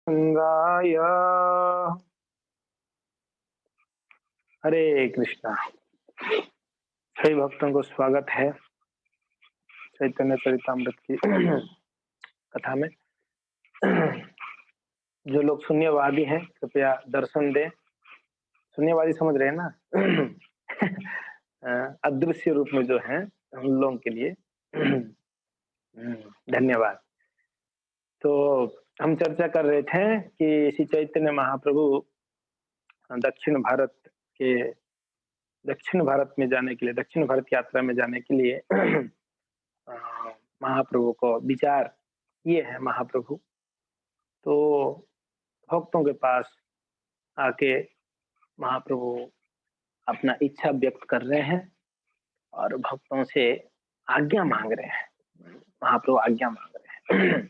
रामचंद्राय। हरे कृष्णा। सभी भक्तों को स्वागत है चैतन्य चरितामृत की कथा में। जो लोग शून्यवादी हैं कृपया दर्शन दें। शून्यवादी समझ रहे हैं ना? अदृश्य रूप में जो है उन लोगों के लिए। धन्यवाद। तो हम चर्चा कर रहे थे कि श्री चैतन्य महाप्रभु दक्षिण भारत में जाने के लिए, दक्षिण भारत यात्रा में जाने के लिए महाप्रभु को विचार किए हैं महाप्रभु। तो भक्तों के पास आके महाप्रभु अपना इच्छा व्यक्त कर रहे हैं और भक्तों से आज्ञा मांग रहे हैं। महाप्रभु आज्ञा मांग रहे हैं।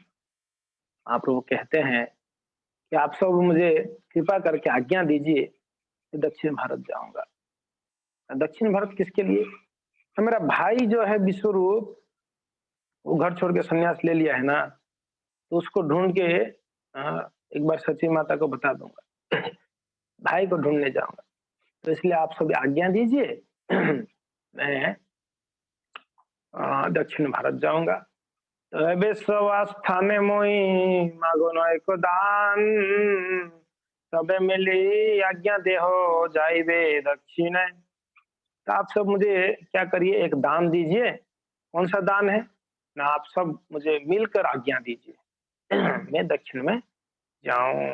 महाप्रभु कहते हैं कि आप सब मुझे कृपा करके आज्ञा दीजिए कि दक्षिण भारत जाऊंगा। दक्षिण भारत किसके लिए? तो मेरा भाई जो है विश्वरूप, वो घर छोड़ के संन्यास ले लिया है ना, तो उसको ढूंढ के एक बार सची माता को बता दूंगा। भाई को ढूंढने जाऊंगा, तो इसलिए आप सब आज्ञा दीजिए, मैं दक्षिण भारत जाऊंगा। तो विश्वास्थाने मोई मागो न एक दान, सबे मिली आज्ञा देहो जाइबे दक्षिण। तो आप सब मुझे क्या करिए, एक दान दीजिए। कौन सा दान है ना? आप सब मुझे मिलकर आज्ञा दीजिए, मैं दक्षिण में जाऊं।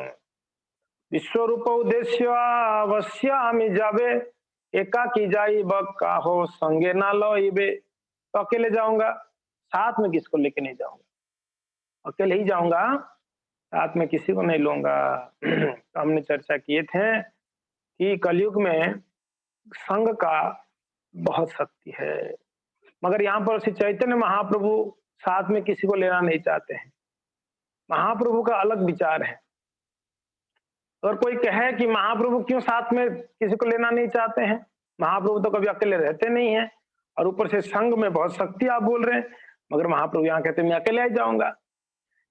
विश्वरूप उद्देश्य अवश्यामि जाबे, एकाकी जाइब काहो संगे ना लइबे। तो अकेले जाऊंगा, साथ में किसको लेके नहीं जाऊंगा, अकेले ही जाऊंगा, साथ में किसी को नहीं लूंगा। तो हमने चर्चा किए थे कि कलयुग में संघ का बहुत शक्ति है, मगर यहाँ पर श्री चैतन्य महाप्रभु साथ में किसी को लेना नहीं चाहते हैं। महाप्रभु का अलग विचार है। और कोई कहे कि महाप्रभु क्यों साथ में किसी को लेना नहीं चाहते हैं, महाप्रभु तो कभी अकेले रहते नहीं है, और ऊपर से संघ में बहुत शक्ति आप बोल रहे हैं, मगर महाप्रभु यहाँ कहते हैं मैं अकेले ही जाऊंगा।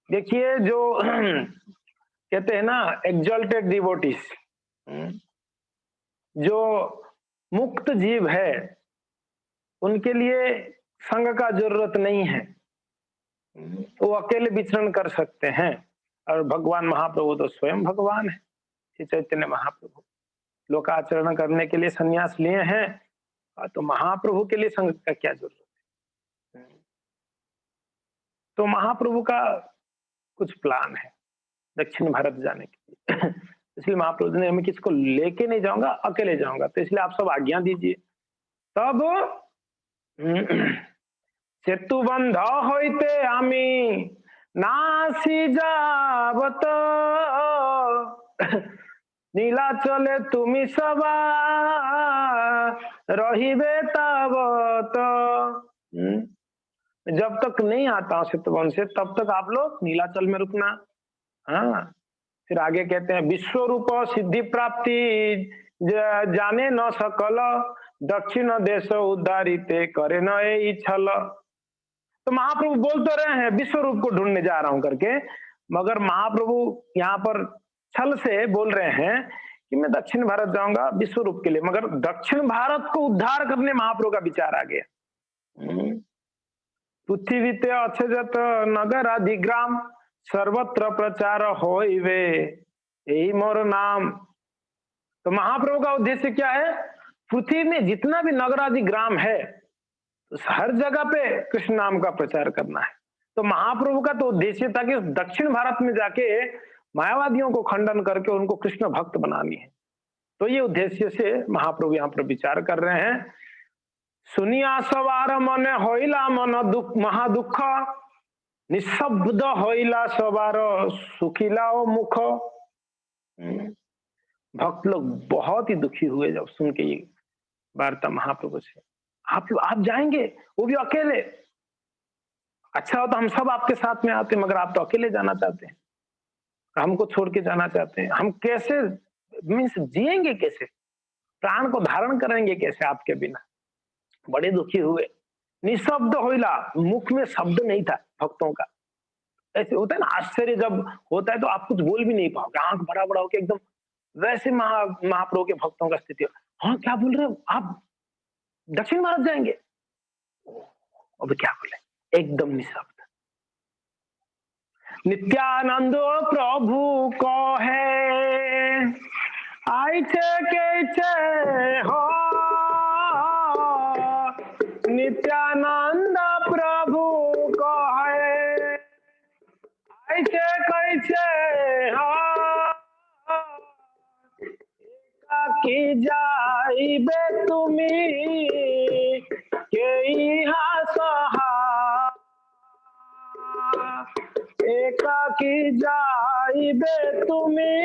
देखिए, जो कहते हैं ना एग्जॉल्टेड डिवोटीज, जो मुक्त जीव है, उनके लिए संघ का जरूरत नहीं है, वो अकेले विचरण कर सकते हैं। और भगवान महाप्रभु तो स्वयं भगवान है। श्री चैतन्य महाप्रभु लोकाचरण करने के लिए संन्यास लिए हैं, तो महाप्रभु के लिए संघ का क्या जरूरत है? तो महाप्रभु का कुछ प्लान है दक्षिण भारत जाने के लिए। इसलिए महाप्रभु ने, मैं किसको लेके नहीं जाऊंगा, अकेले जाऊंगा, तो इसलिए आप सब आज्ञा दीजिए। तब सेतु बंध होते आमी नासी जावत, नीलाचले तुमी सबा रहिबे तावत। जब तक नहीं आता हूं सेतुबंध से, तब तक आप लोग नीलाचल में रुकना। हाँ, फिर आगे कहते हैं विश्व रूप सिद्धि प्राप्ति जाने न सकल, दक्षिण देश उद्धारिते करे न ए छल। तो महाप्रभु बोल तो रहे हैं विश्व रूप को ढूंढने जा रहा हूं करके, मगर महाप्रभु यहाँ पर छल से बोल रहे हैं कि मैं दक्षिण भारत जाऊंगा विश्व रूप के लिए, मगर दक्षिण भारत को उद्धार करने महाप्रभु का विचार आ गया। पृथ्वीते अक्षजत नगर अधिग्राम, सर्वत्र प्रचार होइवे यही मोर नाम। तो महाप्रभु का उद्देश्य क्या है? पृथ्वी में जितना भी नगरादि ग्राम है, तो हर जगह पे कृष्ण नाम का प्रचार करना है। तो महाप्रभु का तो उद्देश्य था कि दक्षिण भारत में जाके मायावादियों को खंडन करके उनको कृष्ण भक्त बनानी है। तो ये उद्देश्य से महाप्रभु यहाँ पर विचार कर रहे हैं। सुनिया सवार मन होइला मन दुख महादुख, निशब्द होइला सवार सुखिला ओ मुख। भक्त लोग बहुत ही दुखी हुए जब सुन के ये वार्ता महाप्रभु से। आप जाएंगे, वो भी अकेले। अच्छा हो तो हम सब आपके साथ में आते, मगर आप तो अकेले जाना चाहते हैं, हमको छोड़ के जाना चाहते हैं। हम कैसे मीन्स जिएंगे कैसे, प्राण को धारण करेंगे कैसे आपके बिना? बड़े दुखी हुए। निशब्द होइला, मुख में शब्द नहीं था भक्तों का। ऐसे होता है ना, आश्चर्य जब होता है तो आप कुछ बोल भी नहीं पाओगे, आंख बड़ा बड़ा होकर एकदम, वैसे महाप्रभु के भक्तों का स्थिति। हाँ क्या बोल रहे हो आप, दक्षिण भारत जाएंगे? अब क्या बोले, एकदम निशब्द। नित्यानंद प्रभु को है आइछे कैसे हो, नित्यानंद प्रभु को है आइछे कैसे हो, की जाइबे तुमी के सहा, एकाकी जाइबे तुमी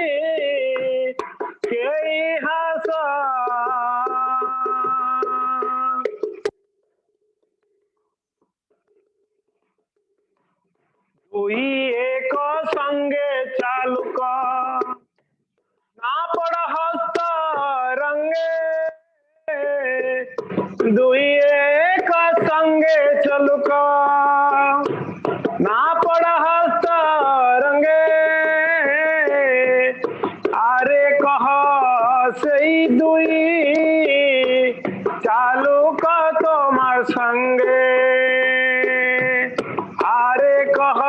के सहा। दुई एक संगे चालुक ना पड़ हस्त रंगे, दुई एक संगे चलुक ना पड़ हस्त रंगे, आरे कह सही दुई चालुक तोमार संगे, आरे कह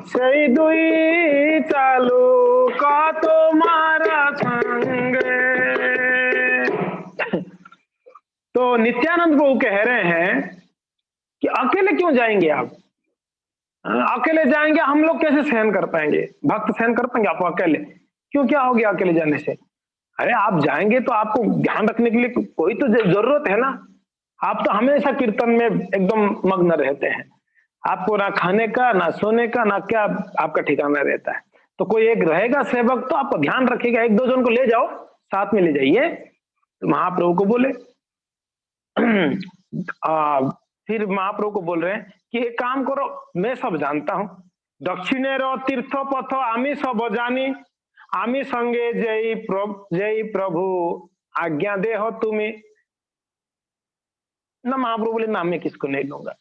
सही दुई चालुक तुम्हारा संगे। तो नित्यानंद प्रभु कह रहे हैं कि अकेले क्यों जाएंगे आप, अकेले जाएंगे हम लोग कैसे सहन कर पाएंगे, भक्त सहन कर पाएंगे आप अकेले? क्यों, क्या हो गया अकेले जाने से? अरे आप जाएंगे तो आपको ध्यान रखने के लिए कोई तो जरूरत है ना, आप तो हमेशा कीर्तन में एकदम मग्न रहते हैं, आपको ना खाने का ना सोने का ना क्या आपका ठिकाना रहता है, तो कोई एक रहेगा सेवक तो आपको ध्यान रखेगा, एक दो जन को ले जाओ, साथ में ले जाइए। तो महाप्रभु को बोले फिर महाप्रभु को बोल रहे हैं कि एक काम करो, मैं सब जानता हूं, दक्षिणेर तीर्थ पथ आमी सब जानी, आमी संगे जय प्रभु आज्ञा दे हो तुम्हें ना। महाप्रभु बोले ना मैं किसको नहीं लूंगा,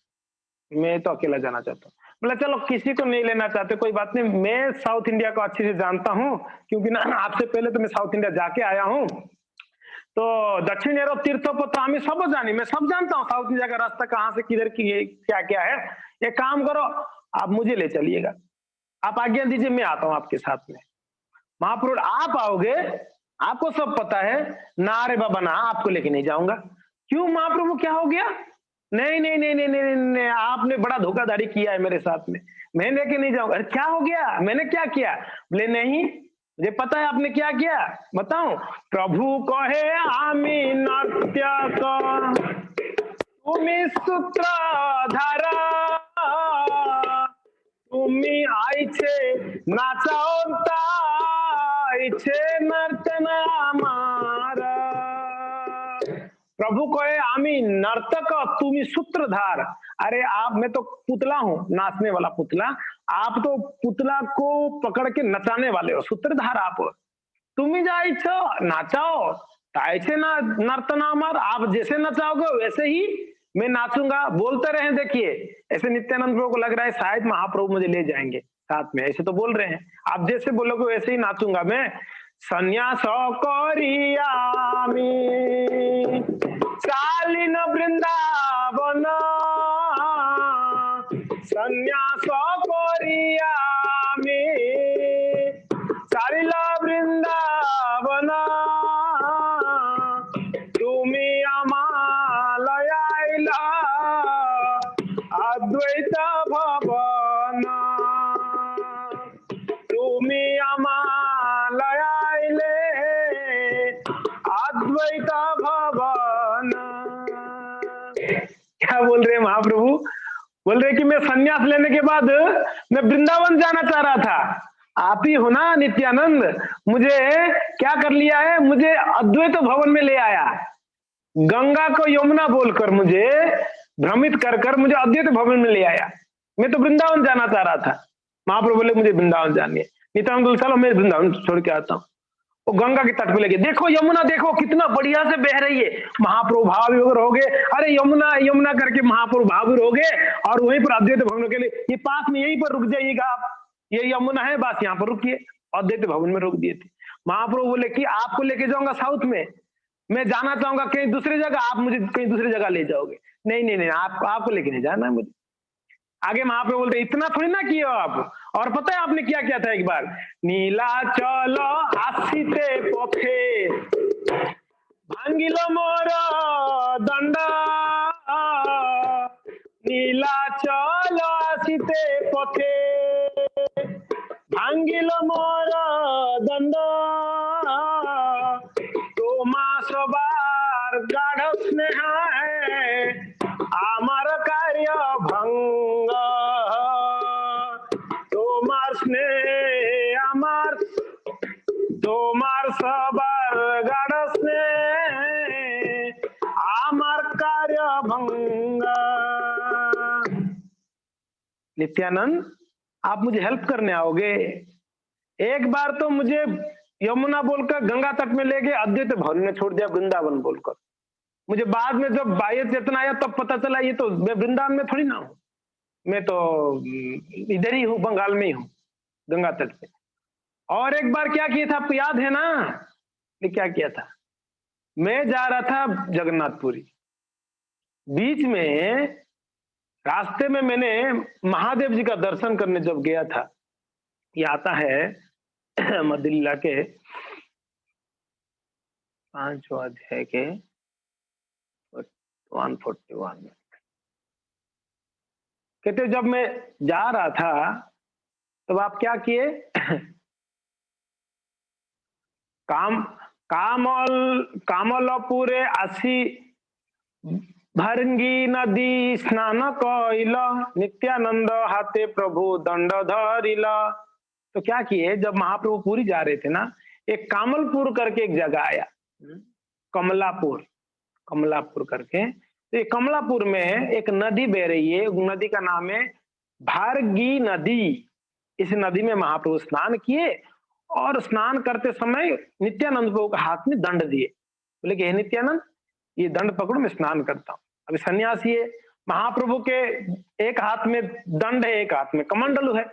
मैं तो अकेला जाना चाहता हूँ। बोला चलो किसी को नहीं लेना चाहते कोई बात नहीं, मैं साउथ इंडिया को अच्छे से जानता हूँ, क्योंकि ना आपसे पहले तो मैं साउथ इंडिया जाके आया हूँ, तो दक्षिण यूरोप तीर्थ पथ आमी सब जानी, मैं सब जानता हूँ साउथ इंडिया का रास्ता कहाँ से किधर की क्या क्या है। एक काम करो आप मुझे ले चलिएगा, आप आज्ञा दीजिए मैं आता हूँ आपके साथ में। महाप्रभु आप आओगे, आपको सब पता है ना, रे बाबा ना आपको लेके नहीं जाऊंगा। क्यों महाप्रभु क्या हो गया? नहीं नहीं नहीं नहीं नहीं, नहीं आपने बड़ा धोखाधड़ी किया है मेरे साथ में, मैं लेके नहीं जाऊंगा। अरे क्या हो गया, मैंने क्या किया? बोले नहीं मुझे पता है आपने क्या किया, बताऊं? प्रभु कहे आमी नृत्य तुम्हें सूत्रधारा, तुम्हें आइछे नाचाओ आइछे नर्तन हमारा। प्रभु कहे आमी नर्तक तुम्हें सूत्रधार, अरे आप, मैं तो पुतला हूं, नाचने वाला पुतला, आप तो पुतला को पकड़ के नचाने वाले हो, सूत्रधार आप। तुम्हें जाइछो नाचाओ ताइछे ना नर्तन हमार, आप जैसे नचाओगे वैसे ही मैं नाचूंगा, बोलते रहे। देखिए ऐसे नित्यानंद प्रभु को लग रहा है शायद महाप्रभु मुझे ले जाएंगे साथ में, ऐसे तो बोल रहे हैं, आप जैसे बोलोगे वैसे ही नाचूंगा मैं। संन्यास करियामी चालिन वृंदावन, संन्यास करियामी चालिल वृंदावन, तुमी आमालय आइला अद्वैत भवन, तुमी आमालय आइले अद्वैत भवन। क्या बोल रहे हैं महाप्रभु? बोल रहे कि मैं संन्यास लेने के बाद मैं वृंदावन जाना चाह रहा था, आप ही हो ना नित्यानंद, मुझे क्या कर लिया है, मुझे अद्वैत भवन में ले आया, गंगा को यमुना बोलकर मुझे भ्रमित कर मुझे अद्वैत भवन में ले आया, मैं तो वृंदावन जाना चाह रहा था। महाप्रभु बोले मुझे वृंदावन जानी है। नित्यानंद बोले चलो मैं वृंदावन छोड़ के आता हूँ। वो गंगा के तट पे लेके, देखो यमुना देखो कितना बढ़िया से बह रही है, महाप्रभु भाव विभोर हो गए, अरे यमुना यमुना करके महाप्रभु भाव विभोर हो गए, और वहीं पर अद्वैत भवन के लिए, ये पास में यहीं पर रुक जाइएगा आप, ये यमुना है, बस यहाँ पर रुकिए। अद्वैत भवन में रोक दिए थे। महाप्रभु बोले कि आपको लेके जाऊंगा साउथ में, मैं जाना चाहूंगा कहीं दूसरी जगह, आप मुझे कहीं दूसरी जगह ले जाओगे। नहीं नहीं नहीं, आपको लेके नहीं जाना है मुझे। आगे महाप्रभु बोलते इतना थोड़ी ना किए आप। और पता है आपने क्या किया था एक बार, नीलाचल आसीते पथे भांगिल मोर दंड, नीलाचल आसीते पथे भांगिल मोर दंड, তোমা সবার গাঢ় স্নেহ আমার কার্য ভঙ্গ, তোমার স্নেহ আমার, তোমার সবার গাঢ় স্নেহ আমার কার্য ভঙ্গ। नित्यानंद आप मुझे हेल्प करने आओगे, एक बार तो मुझे यमुना बोलकर गंगा तट में ले गए, अद्वैत भवन में छोड़ दिया वृंदावन बोलकर। मुझे बाद में जब बाह्य चेतना आया तब पता चला ये तो मैं वृंदावन में थोड़ी ना हूं, मैं तो इधर ही हूं, बंगाल में ही हूं, गंगा तट पे। और एक बार क्या किया था आपको याद है ना, ये क्या किया था, मैं जा रहा था जगन्नाथपुरी, बीच में रास्ते में मैंने महादेव जी का दर्शन करने जब गया था, ये आता है मदिल्ला के 5वां अध्याय के 141 में कहते जब मैं जा रहा था तब आप क्या किए, कामलपुरे आसी भरंगी नदी स्नान कइल, नित्यानंद हाथे प्रभु दंड धरिल। तो क्या किए, जब महाप्रभु पूरी जा रहे थे ना, एक कामलपुर करके एक जगह आया, कमलापुर, कमलापुर करके, तो ये कमलापुर में एक नदी बह रही है, नदी का नाम है भारगी नदी। इस नदी में महाप्रभु स्नान किए और स्नान करते समय नित्यानंद प्रभु के हाथ में दंड दिए, बोले कि हे नित्यानंद ये दंड पकड़ो, मैं स्नान करता हूँ। अभी सन्यासी है, महाप्रभु के एक हाथ में दंड है, एक हाथ में कमंडलू है,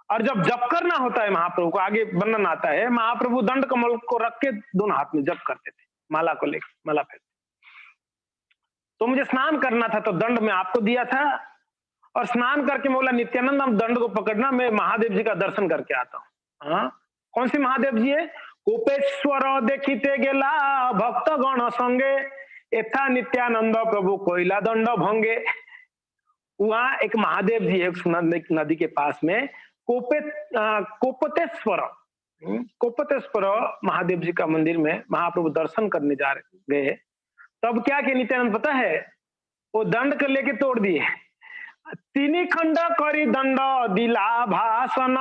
और जब जप करना होता है महाप्रभु को, आगे वर्णन आता है, महाप्रभु दंड कमल को रख के दोनों हाथ में जप करते थे, माला को लेकर, माला फेरते। तो मुझे स्नान करना था तो दंड में आपको दिया था, और स्नान करके बोला नित्यानंद हम दंड को पकड़ना, मैं महादेव जी का दर्शन करके आता हूँ। हाँ, कौन सी महादेव जी है, कोपेश्वर देखिते गेला भक्त गण संगे, एथा नित्यानंद प्रभु कोयला दंड भंगे। वहां एक महादेव जी है नदी के पास में, कोपतेश्वर, कोपतेश्वर महादेव जी का मंदिर में महाप्रभु दर्शन करने जा गए। तब क्या कि नित्यानंद पता है, वो दंड कर लेके तोड़ दिए, तीनी खंड करी दंड दिला भाषण,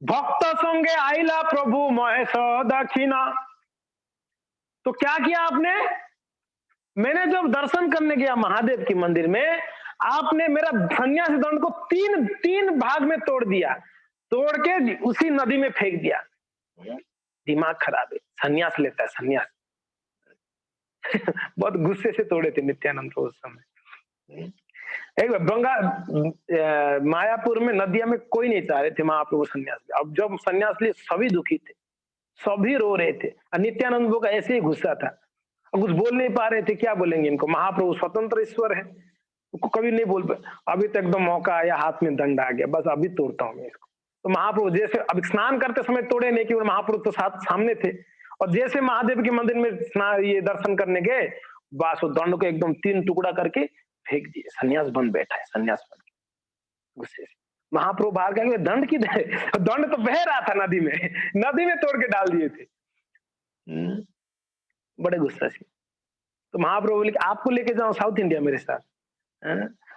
भक्त संगे आइला प्रभु महेश दक्षिणा। तो क्या किया आपने, मैंने जब दर्शन करने गया महादेव के मंदिर में, आपने मेरा सन्यासी दंड को तीन भाग में तोड़ दिया, तोड़ के उसी नदी में फेंक दिया। दिमाग खराब है, सन्यास लेता है सन्यास। बहुत गुस्से से तोड़े थे नित्यानंद को उस समय। एक मायापुर में नदिया में कोई नहीं चाह रहे थे महाप्रभु सन्यास। अब जब सन्यास लिए सभी दुखी थे, सभी रो रहे थे, और नित्यानंद का ऐसे ही गुस्सा था, कुछ बोल नहीं पा रहे थे, क्या बोलेंगे इनको, महाप्रभु स्वतंत्र ईश्वर है, कभी नहीं बोल पाए। अभी तो एकदम मौका आया, हाथ में दंड आ गया, बस अभी तोड़ता हूँ मैं इसको। तो महाप्रभु जैसे अभी स्नान करते समय तोड़े नहीं, कि महाप्रभु तो साथ सामने थे, और जैसे महादेव के मंदिर में ये दर्शन करने गए, बस वो दंड को एकदम 3 टुकड़ा करके फेंक दिए। सन्यास बन बैठा है, सन्यास बन के गुस्से से। महाप्रभु बाहर गए, दंड की दंड तो बह रहा था नदी में, नदी में तोड़ के डाल दिए थे, बड़े गुस्सा से। तो महाप्रभु बोले आपको लेके जाओ साउथ इंडिया मेरे साथ,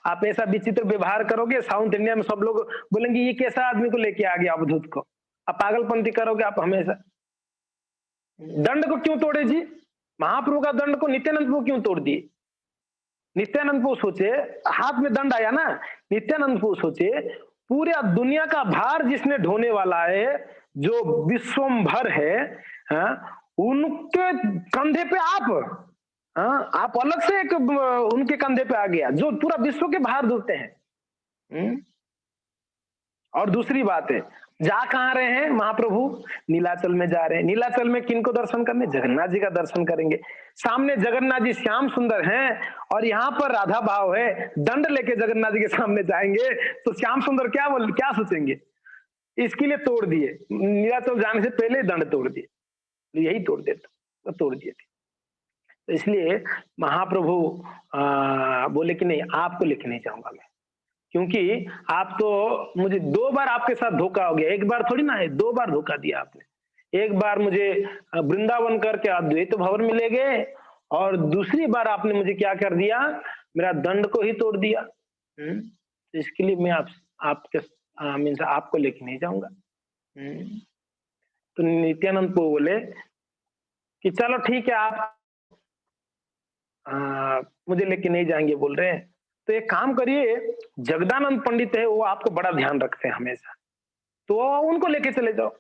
आप ऐसा विचित्र व्यवहार करोगे साउथ इंडिया में सब लोग बोलेंगे ये कैसा आदमी को लेके आ गया अवधूत को, आप पागलपंथी करोगे आप हमेशा। दंड को क्यों तोड़े जी, महाप्रभु का दंड को नित्यानंद प्रभु क्यों तोड़ दिए। नित्यानंद प्रभु सोचे, हाथ में दंड आया ना, नित्यानंद प्रभु सोचे पूरे दुनिया का भार जिसने ढोने वाला है, जो विश्वम्भर है, उनके कंधे पे आप अलग से एक उनके कंधे पे आ गया जो पूरा विश्व के भार ढोते हैं। और दूसरी बात है, जा कहां रहे हैं महाप्रभु? नीलाचल में जा रहे हैं। नीलाचल में किनको दर्शन करने? जगन्नाथ जी का दर्शन करेंगे। सामने जगन्नाथ जी श्याम सुंदर हैं और यहाँ पर राधा भाव है। दंड लेके जगन्नाथ जी के सामने जाएंगे तो श्याम सुंदर क्या सोचेंगे? इसके लिए तोड़ दिए, नीलाचल जाने से पहले दंड तोड़ दिए, यही तोड़ देता तो तोड़ दिए थे। तो इसलिए महाप्रभु बोले कि नहीं, आपको लेके नहीं जाऊंगा मैं, क्योंकि आप तो मुझे 2 बार आपके साथ धोखा हो गया। एक बार थोड़ी ना है, 2 बार धोखा दिया आपने। एक बार मुझे वृंदावन करके अद्वैत भवन में ले गए और दूसरी बार आपने मुझे क्या कर दिया? मेरा दंड को ही तोड़ दिया। तो इसके लिए मैं आपके मीन्स आपको लेके नहीं जाऊंगा। तो नित्यानंद को बोले कि चलो ठीक है, आप मुझे लेके नहीं जाएंगे बोल रहे हैं, तो एक काम करिए, जगदानंद पंडित है वो आपको बड़ा ध्यान रखते हैं हमेशा, तो उनको लेके चले जाओ।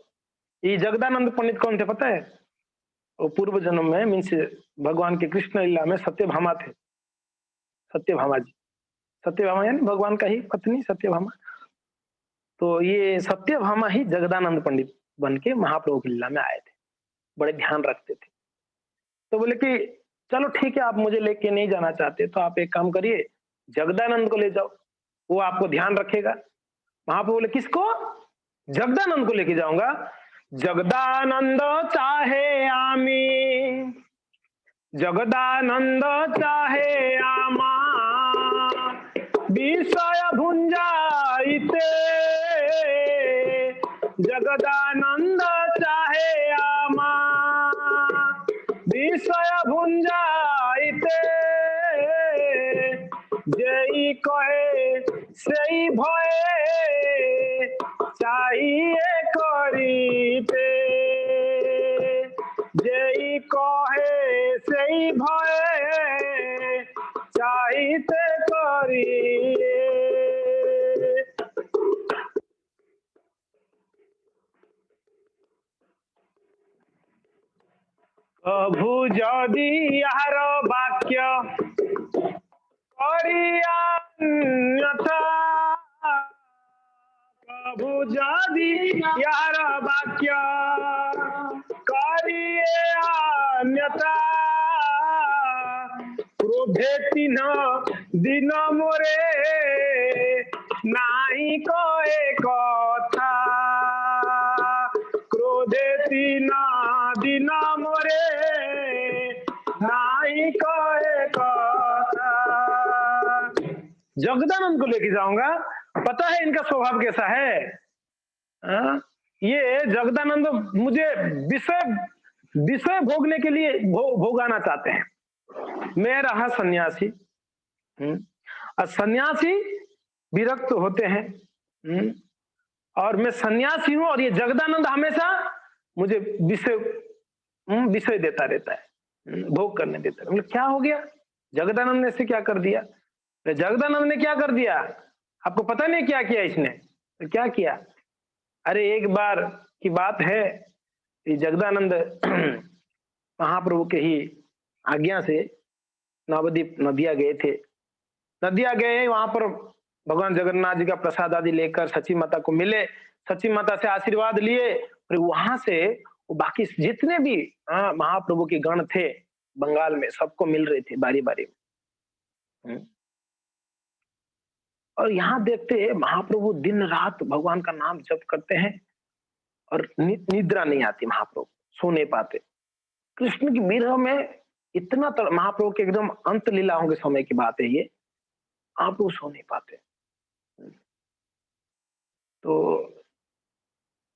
ये जगदानंद पंडित कौन थे पता है? वो पूर्व जन्म में मीन्स भगवान के कृष्ण लीला में सत्यभामा थे। सत्यभामा जी, सत्यभामा यानी भगवान का ही पत्नी सत्यभामा। तो ये सत्यभामा ही जगदानंद पंडित बन के महाप्रभु की लीला में आए थे, बड़े ध्यान रखते थे। तो बोले कि चलो ठीक है, आप मुझे लेके नहीं जाना चाहते तो आप एक काम करिए, जगदानंद को ले जाओ, वो आपको ध्यान रखेगा। महाप्रभु बोले किसको? जगदानंद को लेके जाऊंगा। जगदानंद चाहे आमी, जगदानंद चाहे आमा, विषय भुंजाइते, जगदानंद चाहे आमा, विषय भुंजाइते, जई कहे सही भये चाहिए करीते, जई कहे सही भये चाहिए करिए। प्रभु जदि यार वाक्य अन्यथा, प्रभु जदि यार वाक्य करिए अन्यथा, क्रोधे 3 दिन मोरे नाही कहे कथा, क्रोधे 3 दिन मोरे नाही कहे कथा। जगदानंद को लेके जाऊंगा। पता है इनका स्वभाव कैसा है? ये जगदानंद मुझे विषय भोगने के लिए भोगाना चाहते हैं। मैं रहा सन्यासी, और सन्यासी विरक्त होते हैं, और मैं सन्यासी हूं, और ये जगदानंद हमेशा मुझे विषय देता रहता है, भोग करने देता है। मतलब क्या हो गया? जगदानंद ने से क्या कर दिया? जगदानंद ने क्या कर दिया? आपको पता नहीं क्या किया इसने? तो क्या किया? अरे एक बार की बात है, ये जगदानंद महाप्रभु के ही आज्ञा से नवद्वीप नदिया गए थे। नदिया गए, वहां पर भगवान जगन्नाथ जी का प्रसाद आदि लेकर सची माता को मिले, सची माता से आशीर्वाद लिए, फिर वहां से बाकी जितने भी महाप्रभु के गण थे बंगाल में, सबको मिल रहे थे बारी बारी में। और यहाँ देखते हैं महाप्रभु दिन रात भगवान का नाम जप करते हैं और निद्रा नहीं आती, महाप्रभु सो नहीं पाते। कृष्ण की विरह में इतना महाप्रभु के एकदम अंत लीलाओं के समय की बात है ये, आप वो सो नहीं पाते। तो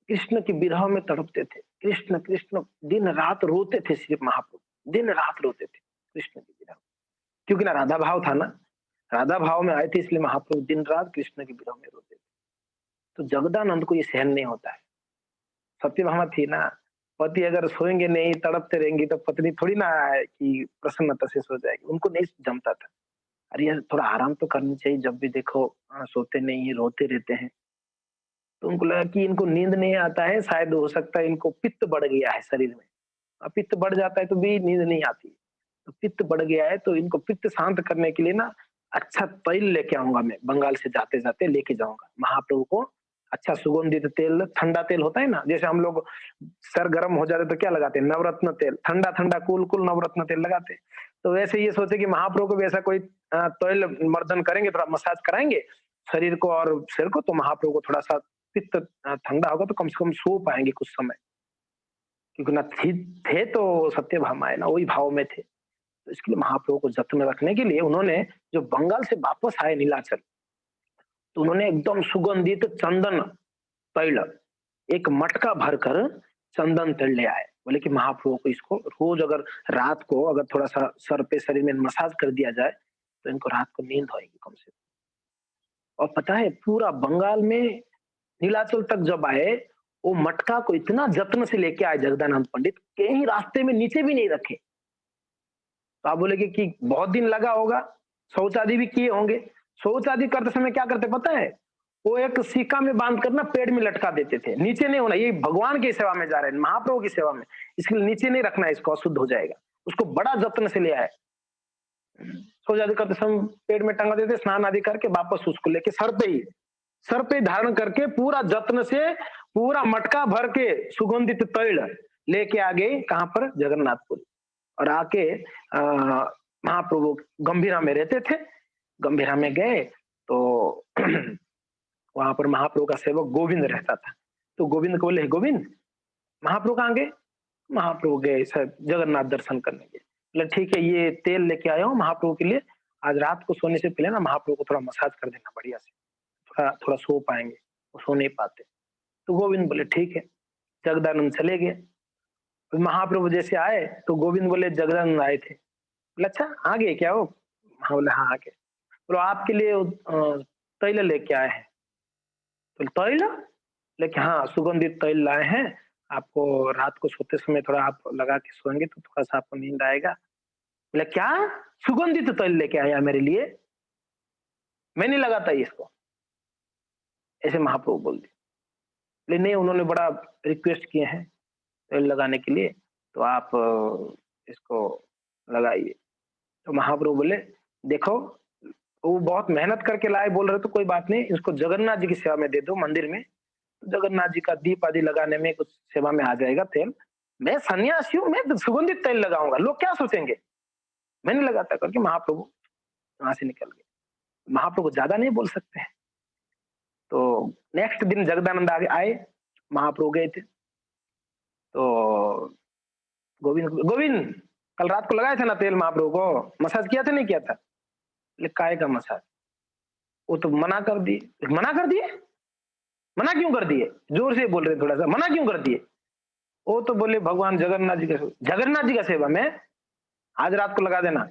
कृष्ण की विरह में तड़पते थे, कृष्ण कृष्ण दिन रात रोते थे, सिर्फ महाप्रभु दिन रात रोते थे कृष्ण की विरह, क्योंकि ना राधा भाव था ना, राधा भाव में आए थे, इसलिए महाप्रभु दिन रात कृष्ण की विरह में रोते थे। तो जगदानंद को ये सहन नहीं होता है। सत्यभामा थी ना, पति अगर सोएंगे नहीं, तड़पते रहेंगी, तो पत्नी थोड़ी ना है कि प्रसन्नता से सो जाएगी, उनको नहीं जमता था। अरे यार थोड़ा आराम तो करनी चाहिए, जब भी देखो सोते नहीं है, रोते रहते हैं। तो उनको लगा कि इनको नींद नहीं आता है, शायद हो सकता है इनको पित्त बढ़ गया है शरीर में। पित्त बढ़ जाता है तो भी नींद नहीं आती। तो पित्त बढ़ गया है तो इनको पित्त शांत करने के लिए ना अच्छा तेल लेके आऊँगा मैं, बंगाल से जाते-जाते लेके जाऊँगा। महाप्रभु को अच्छा सुगंधित तेल, ठंडा तेल होता है ना, जैसे हम लोग सर गरम हो जाता है तो क्या लगाते हैं? नवरत्न तेल, ठंडा-ठंडा कूल-कूल नवरत्न तेल लगाते हैं। तो वैसे ये सोचे कि महाप्रभु को भी ऐसा कोई तेल मर्दन करेंगे, थोड़ा मसाज कराएँगे शरीर को और सिर को, तो महाप्रभु को थोड़ा-सा पित्त ठंडा होगा तो कम से कम सो पाएँगे कुछ समय। क्योंकि ना थे तो सत्यभामाएँ ना वही भाव में थे। तो इसके लिए महाप्रभु को जत्न रखने के लिए उन्होंने जो बंगाल से वापस आए नीलाचल, तो उन्होंने एकदम सुगंधित चंदन तैल एक मटका भरकर चंदन तेल ले आए। बोले कि महाप्रभु को इसको रोज अगर रात को अगर थोड़ा-सा सर पे शरीर में मसाज कर दिया जाए, तो इनको रात को नींद आएगी कम से कम। और पता है पूरा बंगाल में नीलाचल तक जब आए, वो मटका को इतना जत्न से लेके आए जगदानंद पंडित, कहीं रास्ते में नीचे भी नहीं रखे। तो आप बोलेंगे कि बहुत दिन लगा होगा, शौच आदि भी किए होंगे। शौच आदि करते समय क्या करते पता है? वो एक सिक्का में बांध कर ना पेड़ में लटका देते थे। नीचे नहीं होना, ये भगवान की सेवा में जा रहे हैं, महाप्रभु की सेवा में। इसके लिए नीचे नहीं रखना है इसको, अशुद्ध हो जाएगा। उसको बड़ा जत्न से ले आए। शौच आदि करते समय पेड़ में टंगा देते, स्नान आदि करके वापस उसको लेके सर पे धारण करके पूरा जत्न से पूरा मटका भर के सुगंधित तैल लेके आ गए कहाँ पर? जगन्नाथपुर। और आके महाप्रभु गंभीरा में रहते थे। गंभीरा में गए तो वहां पर महाप्रभु का सेवक गोविंद रहता था। तो गोविंद को बोले, गोविंद महाप्रभु कहाँ गए? महाप्रभु गए शायद जगन्नाथ दर्शन करने गए। बोले ठीक है, ये तेल लेके आया हूँ महाप्रभु के लिए। आज रात को सोने से पहले ना महाप्रभु को थोड़ा मसाज कर देना बढ़िया से, थोड़ा थोड़ा सो पाएंगे, वो सो नहीं पाते। तो गोविंद बोले ठीक है। जगदानंद चले गए। तो महाप्रभु जैसे आए तो गोविंद बोले जगदानंद आए थे। बोले अच्छा आ गए क्या वो? हाँ बोले हाँ आ गए। बोलो आपके लिए तैल लेके आए हैं। तो तैल लेके, हाँ सुगंधित तैल लाए हैं। आपको रात को सोते समय थोड़ा आप लगा के सोएंगे तो थोड़ा सा आपको नींद आएगा। बोले क्या सुगंधित तैल लेके आया मेरे लिए? मैं नहीं लगाता इसको, ऐसे महाप्रभु बोल दिए। बोले नहीं, उन्होंने बड़ा रिक्वेस्ट किए हैं तेल लगाने के लिए, तो आप इसको लगाइए। तो महाप्रभु बोले देखो, वो बहुत मेहनत करके लाए, बोल रहे तो कोई बात नहीं, इसको जगन्नाथ जी की सेवा में दे दो मंदिर में। तो जगन्नाथ जी का दीप आदि लगाने में कुछ सेवा में आ जाएगा तेल। मैं सन्यासी हूँ, मैं सुगंधित तेल लगाऊंगा, लोग क्या सोचेंगे? मैं नहीं लगाता करके महाप्रभु वहां से निकल गए। महाप्रभु ज्यादा नहीं बोल सकते हैं। तो नेक्स्ट दिन जगदानंद आगे आए, महाप्रभु गए थे। तो गोविंद गोविंद कल रात को लगाया था ना तेल महाप्रभु को, मसाज किया था नहीं किया था? बोले काय का मसाज? वो तो मना कर दिए। मना कर दिए? मना क्यों कर दिए? जोर से बोल रहे थोड़ा सा, मना क्यों कर दिए? वो तो बोले भगवान जगन्नाथ जी का सेवा में आज रात को लगा देना,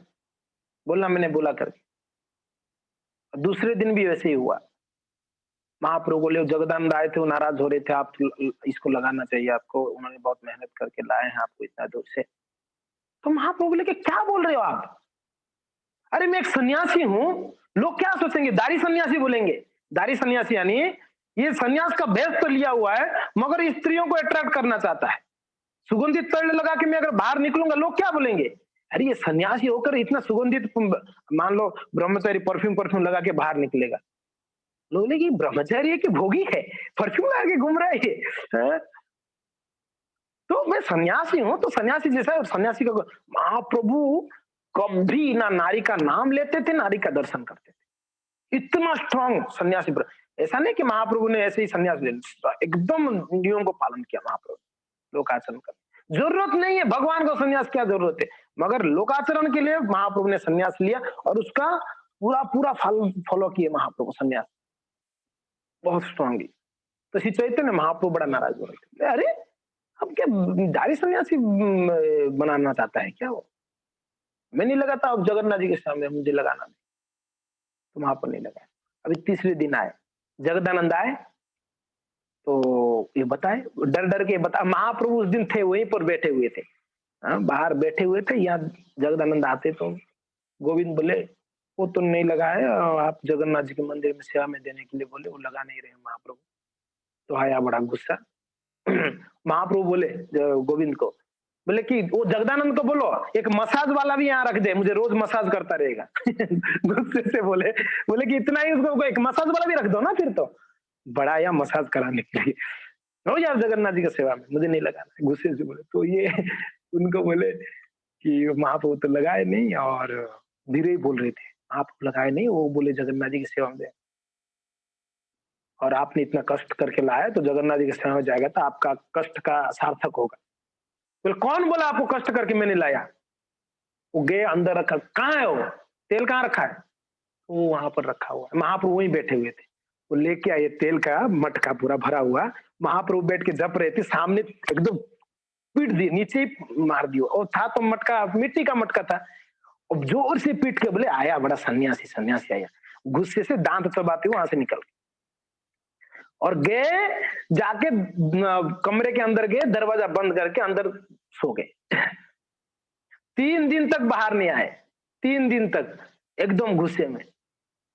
बोलना मैंने बोला करके। दूसरे दिन भी वैसे ही हुआ। महाप्रभु बोले जगदानंद आए थे, वो नाराज हो रहे थे, आप इसको लगाना चाहिए आपको, उन्होंने बहुत मेहनत करके लाए हैं आपको इतना दूर से। तो महाप्रभु बोले कि क्या बोल रहे हो आप? अरे मैं एक सन्यासी हूँ, लोग क्या सोचेंगे? दारी सन्यासी बोलेंगे। दारी सन्यासी यानी ये सन्यास का भेष तो लिया हुआ है मगर स्त्रियों को अट्रैक्ट करना चाहता है। सुगंधित तैल लगा के मैं अगर बाहर निकलूंगा लोग क्या बोलेंगे? अरे ये सन्यासी होकर इतना सुगंधित, मान लो ब्रह्मचारी परफ्यूम परफ्यूम लगा के बाहर निकलेगा, लोग बोले कि ब्रह्मचारी है कि भोगी है, परफ्यूम लगा के घूम रहा है ये, हैं? तो मैं सन्यासी हूँ, तो सन्यासी जैसा है, और सन्यासी का महाप्रभु कभी ना नारी का नाम लेते थे, नारी का दर्शन करते थे। इतना स्ट्रांग सन्यासी ऐसा नहीं कि महाप्रभु ने ऐसे ही सन्यास ले लिया, एकदम नियम को पालन किया महाप्रभु, लोकाचरण कर। जरूरत नहीं है भगवान को सन्यास, क्या जरूरत है? मगर लोकाचरण के लिए महाप्रभु ने सन्यास लिया और उसका पूरा पूरा फॉलो किए महाप्रभु सन्यास बहुत स्ट्रांगली। तो श्री चैतन्य महाप्रभु बड़ा नाराज हो रहे थे। अरे अब क्या दारी सन्यासी बनाना चाहता है क्या वो? मैं नहीं लगाता, अब जगन्नाथ जी के सामने मुझे लगाना नहीं। तो वहां पर नहीं लगाया। अभी तीसरे दिन आए, जगदानंद आए तो ये बताए, डर डर के बता, महाप्रभु उस दिन थे वहीं पर बैठे हुए थे, बाहर बैठे हुए थे। यहाँ जगदानंद आते तो गोविंद बोले वो तो नहीं लगा है, आप जगन्नाथ जी के मंदिर में सेवा में देने के लिए बोले, वो लगा नहीं रहे महाप्रभु। तो आया बड़ा गुस्सा। महाप्रभु बोले गोविंद को, बोले कि वो जगदानंद को बोलो एक मसाज वाला भी यहाँ रख दे, मुझे रोज मसाज करता रहेगा। गुस्से से बोले, बोले कि इतना ही उसको एक मसाज वाला भी रख दो ना, फिर तो बड़ा आया मसाज कराने के लिए। हो यार जगन्नाथ जी की सेवा में, मुझे नहीं लगाना है, गुस्से से बोले। तो ये उनको बोले कि महाप्रभु तो लगाए नहीं और धीरे ही बोल रहे थे, आप लगाए नहीं, वो बोले जगन्नाथ जी की सेवा में और आपने इतना कष्ट करके लाया तो जगन्नाथ जी की सेवा में जाएगा तो आपका कष्ट का सार्थक होगा। बोले कौन बोला आपको कष्ट करके मैंने लाया? वो गए अंदर रखा, कहाँ है वो तेल, कहाँ रखा है? वो वहां पर रखा हुआ है, महाप्रभु वहीं बैठे हुए थे। वो लेके आए तेल का मटका पूरा भरा हुआ, महाप्रभु बैठ के जप रहे थे, सामने एकदम पीट दिए, नीचे ही मार दियो। और था तो मटका मिट्टी का मटका था, और जोर से पीट के बोले आया बड़ा सन्यासी, सन्यासी आया। गुस्से से दांत चबाते वहां से निकल गए और गए जाके कमरे के अंदर गए, दरवाजा बंद करके अंदर सो गए। 3 दिन तक बाहर नहीं आए, 3 दिन तक एकदम गुस्से में।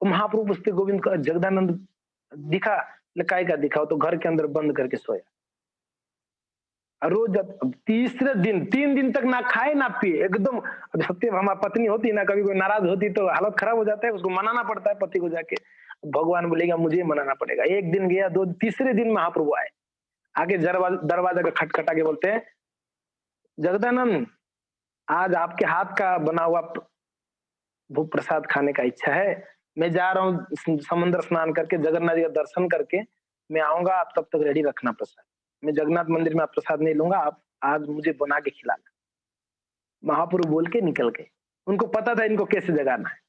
महाप्रभु पूछते गोविंद का, जगदानंद दिखा? काय का दिखा? तो घर के अंदर बंद करके सोया। रोज तीसरे दिन 3 दिन तक ना खाए ना पिए एकदम। अब सत्य हमारी पत्नी होती ना, कभी कोई नाराज होती तो हालत खराब हो जाता है, उसको मनाना पड़ता है पति को जाके। भगवान बोलेगा मुझे मनाना पड़ेगा। एक दिन गया, दो, तीसरे दिन महाप्रभु आए, आके दरवाजा का खटखटा के बोलते हैं, जगदानंद आज आपके हाथ का बना हुआ भूख प्रसाद खाने का इच्छा है, मैं जा रहा हूँ समुद्र स्नान करके जगन्नाथ जी का दर्शन करके मैं आऊंगा, आप तब तक रेडी रखना प्रसाद। मैं जगन्नाथ मंदिर में आप प्रसाद नहीं लूंगा, आप आज मुझे बना के खिलाना। महाप्रभु बोल के निकल गए, उनको पता था इनको कैसे जगाना है।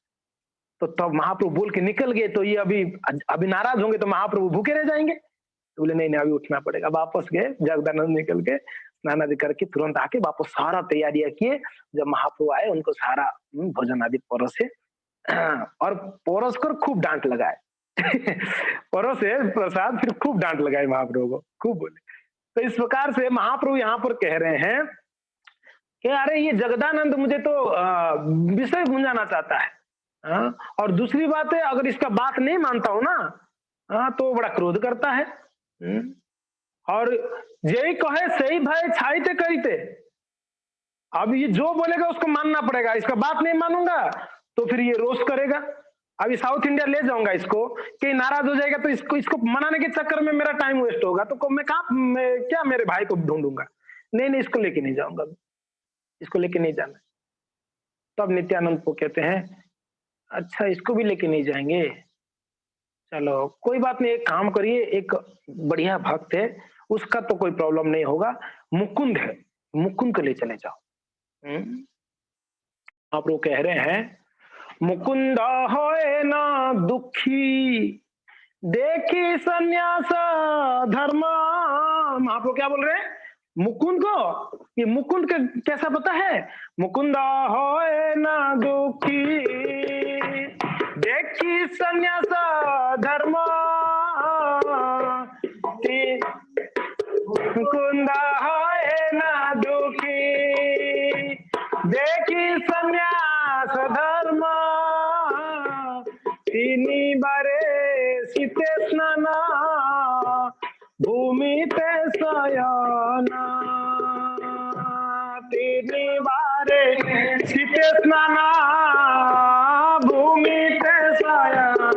तो तब महाप्रभु बोल के निकल गए, तो ये अभी नाराज होंगे तो महाप्रभु भूखे रह जाएंगे। तो बोले नहीं नहीं अभी उठना पड़ेगा। वापस गए, जगदानंद निकल के स्नान आदि करके तुरंत आके वापस सारा तैयारियां किए। जब महाप्रभु आए उनको सारा भोजन आदि परोसे और परोस कर खूब डांट लगाए। परोसे प्रसाद, फिर खूब डांट लगाए महाप्रभु को, खूब बोले। तो इस प्रकार से महाप्रभु यहाँ पर कह रहे हैं कि अरे ये जगदानंद मुझे तो विषय भूंजाना चाहता है। और दूसरी बात है, अगर इसका बात नहीं मानता हूं ना, तो बड़ा क्रोध करता है। और यही कहे सही भाई छाईते करीते, अब ये जो बोलेगा उसको मानना पड़ेगा, इसका बात नहीं मानूंगा तो फिर ये रोस्ट करेगा। अभी साउथ इंडिया ले जाऊंगा इसको, कि नाराज हो जाएगा तो इसको मनाने के चक्कर में मेरा टाइम वेस्ट होगा, तो मैं क्या मेरे भाई को ढूंढूंगा? नहीं नहीं इसको लेके नहीं जाऊंगा, इसको लेके नहीं जाना। तब नित्यानंद को कहते हैं अच्छा इसको भी लेके नहीं जाएंगे, चलो कोई बात नहीं, एक काम करिए, एक बढ़िया भक्त है उसका तो कोई प्रॉब्लम नहीं होगा, मुकुंद है, मुकुंद को ले चले जाओ। आप लोग कह रहे हैं मुकुंद होए ना दुखी देखी संन्यास धर्म। आप लोग क्या बोल रहे हैं? मुकुंद को, ये मुकुंद का कैसा पता है? मुकुंद होए ना दुखी देखी संन्यास धर्म, मुकुंद होए ना दुखी देखी संन्यास धर्म, तिनी बारे सीते स्नाना भूमि ते शयना, तिनी बारे सीते स्नाना भूमि ते शयना।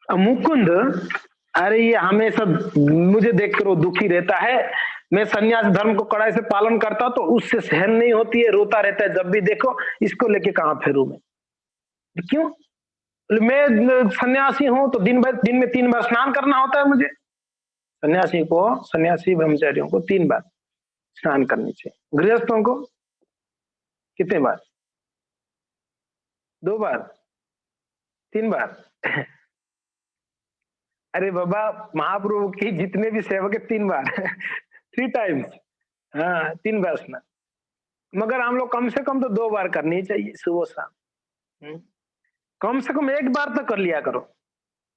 मुकुंद, अरे ये हमेशा मुझे देखकर वो दुखी रहता है, मैं सन्यास धर्म को कड़ाई से पालन करता तो उससे सहन नहीं होती है, रोता रहता है जब भी देखो, इसको लेके कहां फेरू मैं? क्यों? मैं सन्यासी हूं तो दिन में 3 बार स्नान करना होता है मुझे। सन्यासी ब्रह्मचारियों को 3 बार स्नान करनी चाहिए, गृहस्थों को कितने बार? 2 बार, 3 बार? अरे बाबा महाप्रभु की जितने भी सेवक है 3 बार 3 टाइम्स, हाँ 3 बार स्नान। मगर हम लोग कम से कम तो 2 बार करनी चाहिए, सुबह शाम। कम से कम 1 बार तो कर लिया करो।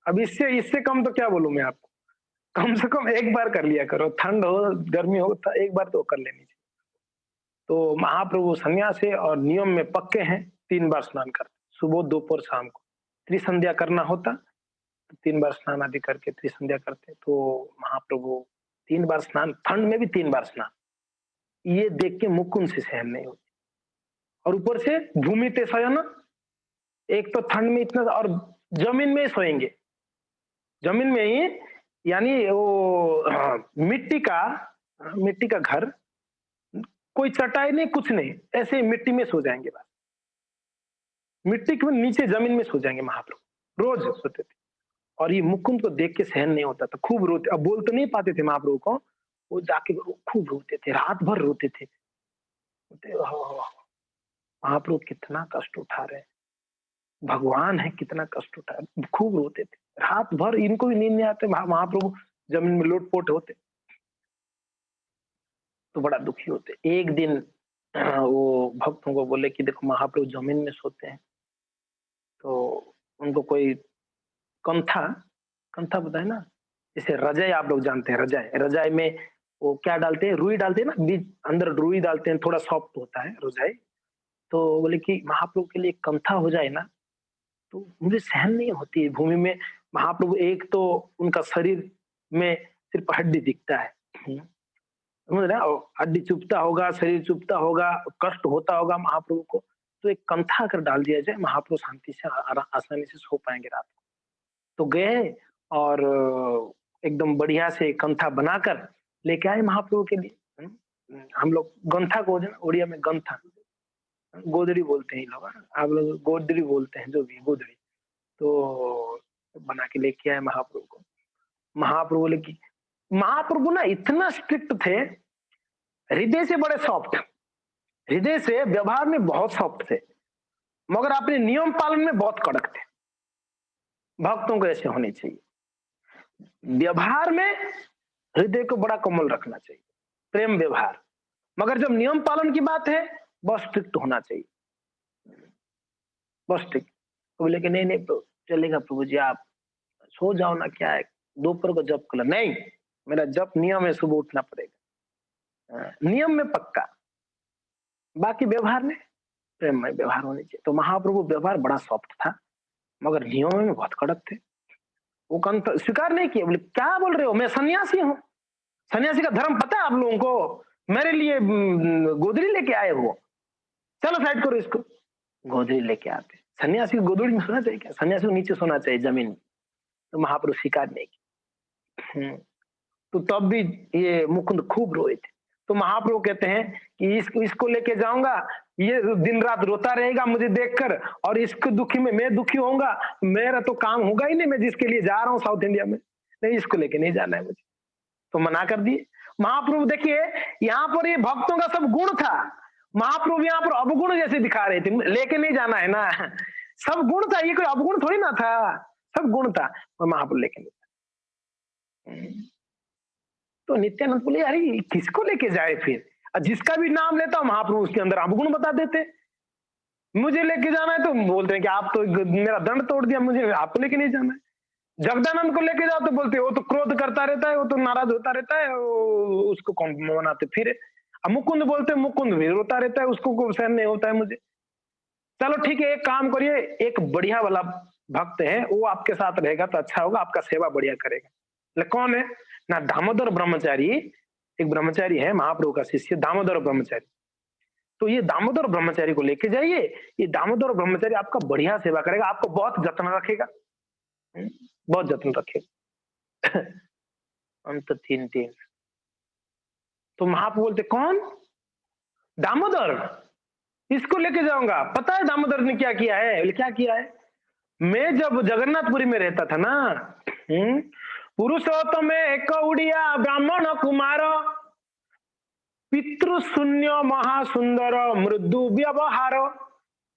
अब इससे कम तो क्या बोलूं मैं आपको, कम से कम 1 बार कर लिया करो, ठंड हो गर्मी हो तो 1 बार तो कर लेनी चाहिए। तो महाप्रभु सन्यास है और नियम में पक्के हैं, 3 बार स्नान करते, सुबह दोपहर शाम को। त्रिसंध्या करना होता, 3 बार स्नान आदि करके त्रिसंध्या करते। तो महाप्रभु 3 बार स्नान, ठंड में भी 3 बार स्नान, ये देख के मुकुंद से सहन नहीं होती। और ऊपर से भूमि ते शयन, एक तो ठंड में इतना, और जमीन में ही सोएंगे, जमीन में ही, यानी वो मिट्टी का घर, कोई चटाई नहीं, कुछ नहीं, ऐसे ही मिट्टी में सो जाएंगे बस, मिट्टी के नीचे जमीन में सो जाएंगे महाप्रभु, रोज सोते थे। और ये मुकुंद को देख के सहन नहीं होता था, खूब रोते, अब बोल तो नहीं पाते थे महाप्रभु को, वो जाके खूब रोते थे, रात भर रोते थे। महाप्रभु कितना कष्ट उठा रहे हैं, भगवान है, कितना कष्ट उठा रहे, खूब रोते थे रात भर, इनको भी नींद नहीं आते, महाप्रभु जमीन में लोटपोट होते, तो बड़ा दुखी होते। एक दिन वो भक्तों को बोले कि देखो महाप्रभु जमीन में सोते हैं, तो उनको कोई कंथा, कंथा पता है ना, जैसे रजाई आप लोग जानते हैं, रजाई, रजाई में वो क्या डालते हैं, रुई डालते हैं ना, बीच अंदर रुई डालते हैं, थोड़ा सॉफ्ट होता है रजाई। तो बोले कि महाप्रभु के लिए कंथा हो जाए ना, तो मुझे सहन नहीं होती है भूमि में। महाप्रभु, एक तो उनका शरीर में सिर्फ हड्डी दिखता है, समझ रहे हो, हड्डी चुभता होगा, शरीर चुभता होगा, कष्ट होता होगा महाप्रभु को, तो एक कंथा अगर डाल दिया जाए, महाप्रभु शांति से आसानी से सो पाएंगे रात को। तो गए और एकदम बढ़िया से कंथा बनाकर लेके आए महाप्रभु के लिए। हम लोग गंथा को उड़िया में गंथा, गोदड़ी बोलते हैं लोग, आप लोग गोदड़ी बोलते हैं, जो भी गोदड़ी। तो बना के लेके आए महाप्रभु को। महाप्रभु बोले कि महाप्रभु ना इतना स्ट्रिक्ट थे, हृदय से बड़े सॉफ्ट, हृदय से व्यवहार में बहुत सॉफ्ट थे, मगर अपने नियम पालन में बहुत कड़क थे। भक्तों को ऐसे होने चाहिए, व्यवहार में हृदय को बड़ा कोमल रखना चाहिए, प्रेम व्यवहार, मगर जब नियम पालन की बात है, बहुत स्ट्रिक्ट होना चाहिए, बहुत स्ट्रिक्ट। तो बोले कि नहीं नहीं तो चलेगा प्रभु जी, आप सो जाओ ना, क्या है, दोपहर को जप कर, नहीं मेरा जप नियम है, सुबह उठना पड़ेगा, नियम में पक्का, बाकी व्यवहार में प्रेम में व्यवहार होने चाहिए। तो महाप्रभु व्यवहार बड़ा सॉफ्ट था, मगर नियमों में बहुत कड़क थे। वो कंठ स्वीकार नहीं किए, बोले क्या बोल रहे हो, मैं सन्यासी हूँ, सन्यासी का धर्म पता है आप लोगों को, मेरे लिए गोदड़ी लेके आए हो, चलो साइड करो इसको। गोदड़ी लेके आते, सन्यासी को गोदड़ी में सोना चाहिए क्या, सन्यासी को नीचे सोना चाहिए जमीन में। तो महाप्रभु स्वीकार नहीं किया। तो तब भी ये मुकुंद खूब रोए थे। तो महाप्रभु कहते हैं कि इसको लेके जाऊंगा, ये दिन रात रोता रहेगा मुझे देखकर, और इसको दुखी में मैं दुखी होऊंगा, मेरा तो काम होगा ही नहीं, मैं जिसके लिए जा रहा हूँ साउथ इंडिया में, नहीं इसको लेके नहीं जाना है मुझे। तो मना कर दिए महाप्रभु। देखिए यहाँ पर ये भक्तों का सब गुण था, महाप्रभु यहाँ पर अवगुण जैसे दिखा रहे थे, लेके नहीं जाना है ना, सब गुण था, ये कोई अवगुण थोड़ी ना था, सब गुण था, और महाप्रभु लेके नहीं। तो नित्यानंद बोले यार ये किसको लेके जाए फिर, जिसका भी नाम लेता महाप्रभु उसके अंदर अवगुण बता देते, मुझे लेके जाना है तो बोलते हैं कि आप तो मेरा दंड तोड़ दिया, मुझे आपको लेके नहीं जाना है। जगदानंद को लेके जाओ तो बोलते वो तो क्रोध करता रहता है, वो तो नाराज होता रहता है, उसको कौन मनाते फिर। मुकुंद बोलते मुकुंद भी रोता रहता है, उसको सहन नहीं होता है मुझे। चलो ठीक है, एक काम करिए, एक बढ़िया वाला भक्त है वो आपके साथ रहेगा तो अच्छा होगा, आपका सेवा बढ़िया करेगा। कौन है ना, दामोदर ब्रह्मचारी, एक ब्रह्मचारी है महाप्रभु का शिष्य दामोदर ब्रह्मचारी। तो ये दामोदर ब्रह्मचारी को लेके जाइए, ये दामोदर ब्रह्मचारी आपका बढ़िया सेवा करेगा, आपको बहुत जत्न रखेगा, बहुत जत्न रखेगा। अंत 3-3। तो महाप्रभु बोलते कौन, दामोदर, इसको लेके जाऊंगा। पता है दामोदर ने क्या किया है, बोले क्या किया है, मैं जब जगन्नाथपुरी में रहता था ना, पुरुषोत्तम एक उड़िया ब्राह्मण कुमार, पितृ शून्य महासुंदर मृदु व्यवहार।